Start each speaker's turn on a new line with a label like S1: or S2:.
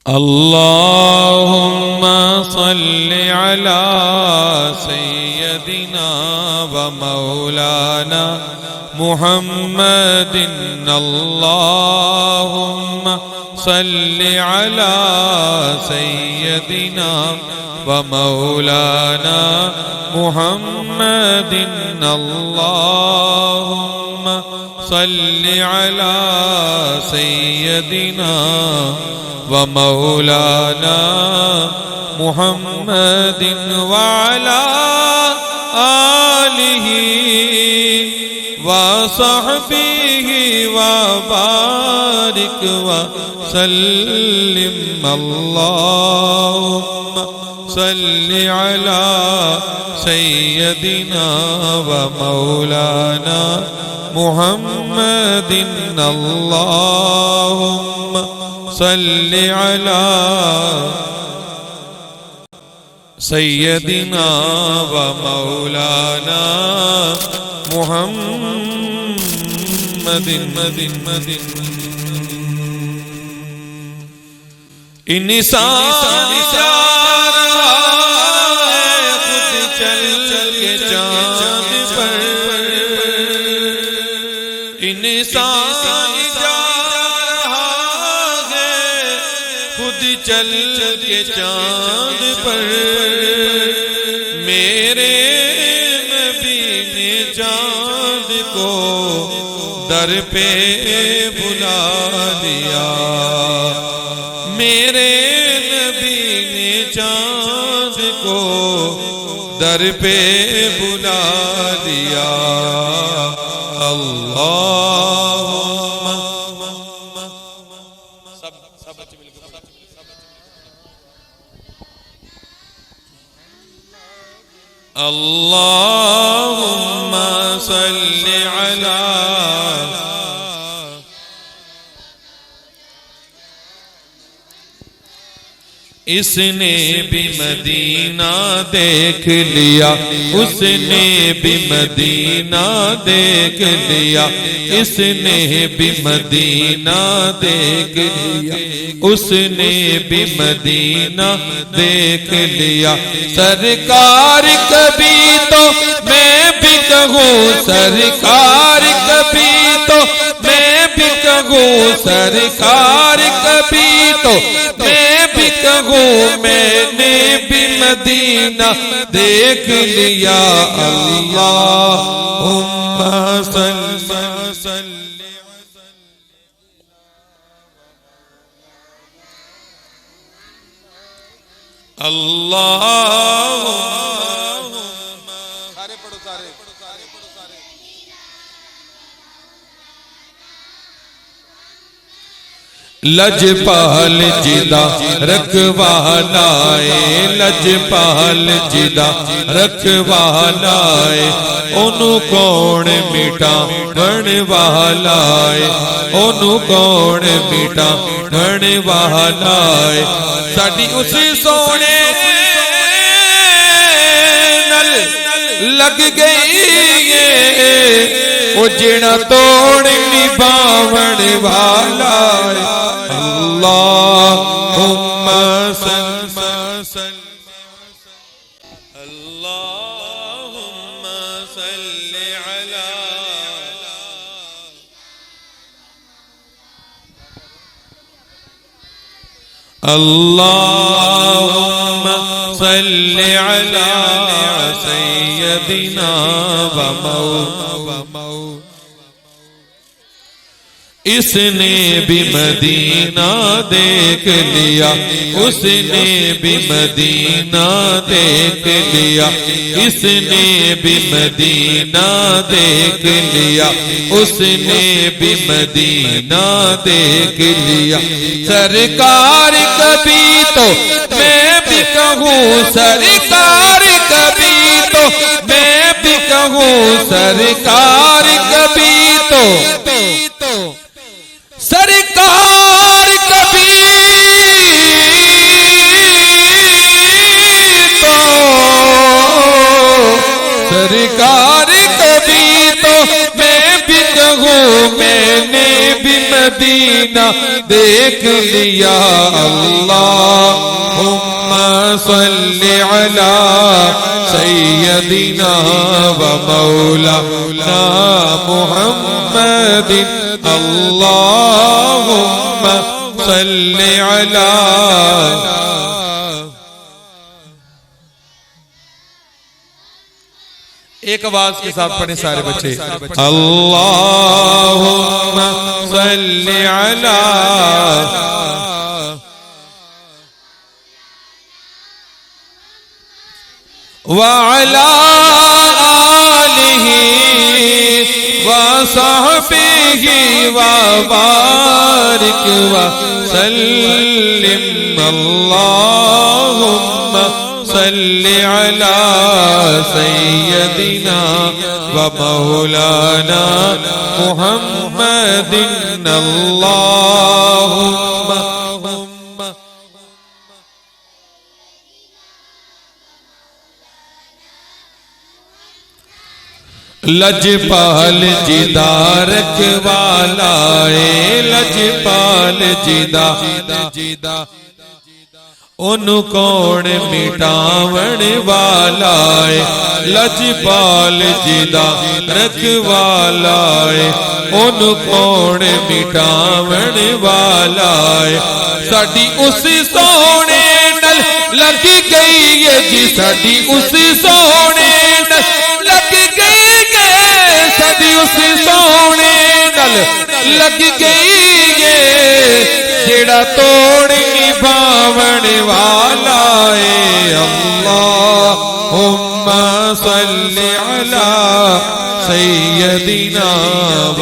S1: अल्लाहुम्मा सल्लि अला सय्यदिना व मौलाना मुहम्मदिन। अल्लाहुम्मा सल्लि अला सय्यदिना व मौलाना मुहम्मदिन। अल्लाहुम्मा सल्लि अला सय्यदिना व मौलाना मुहम्मदिन व अला आलिहि व सहबिहि व बारिक व सल्लिम। अल्लाहुम्मा सल्लि अला सय्यदिना व मौलाना मुहम्मदिन। अल्लाहुम्मा सल्लि अला सय्यदिना व मौलाना मुहम्मदिन। इंसान जा रहा है खुद चल के चांद पर। इंसान जा रहा है खुद चल के चांद पर। मेरे नबी ने चांद को दर पे बुला लिया। मेरे नबी ने चांद को दर पे बुला लिया। अल्लाहुम्मा सब बच्चे मिलकर अल्लाहुम्मा सल्लि अला इसने भी मदीना देख लिया, उसने भी मदीना देख लिया, इसने भी मदीना देख लिया, उसने भी मदीना देख लिया। सरकार कभी तो मैं भी कहूँ, सरकार कभी तो मैं भी कहूँ, सरकार कभी तो मैं भी कहूँ, मैंने भी मदीना देख लिया। अल्लाहुम्मा सल्लि अल्लाहुम्मा सारे पढ़ो सारे लजपाल जिदा रखवालाए, लजपाल जिदा रखवालाए, ओनू कौन मिटा बनवालाए, ओनू कौन मिटा बनवालाए। साडी उस सोने नल लग गई है ओ जिना तोड़ निभावन वाला। अल्लाहुम्मा अल्लाहुम्मा सल्लि अला अल्लाहुम्मा सल्लि अला सय्यदिना व इसने भी मदीना देख लिया, उसने भी मदीना देख लिया, इसने भी मदीना देख लिया, उसने भी मदीना देख लिया। सरकार कभी तो मैं भी कहूँ, सरकार कभी तो मैं भी कहूँ, सरकार कभी तो सरकार कभी तो सरकार कभी तो मैं भी कहूँ, मैंने भी मदीना देख लिया। अल्लाहुम्मा सल्लि अला सय्यदिना व मौलाना मुहम्मदिन। अल्लाहुम्मा सल्लि अला। एक आवाज के साथ पढ़े सारे बच्चे। अल्लाहुम्मा सल्लि अला व अला आलिही व सहबिही व बारिक व सल्लिम। अल्लाहुम्मा सल्लि अला सय्यदिना व मौलाना मुहम्मदिन। अल्लाहुम्मा लजपाल जिदा रखवालाए, लजपाल जिदा ओनु कौन मिटावण वाला है। लजपाल जिदा रखवालाए, ओनु कौन मिटावण वाला है। साडी उस सोने नल लगी गई है जी, साडी उस सोने नल लगी गई है, साडी उस सोने नल लग गई है। जेड़ा तोड़ निभावण वाला है। अल्लाहुम्मा सल्लि अला सय्यदिना व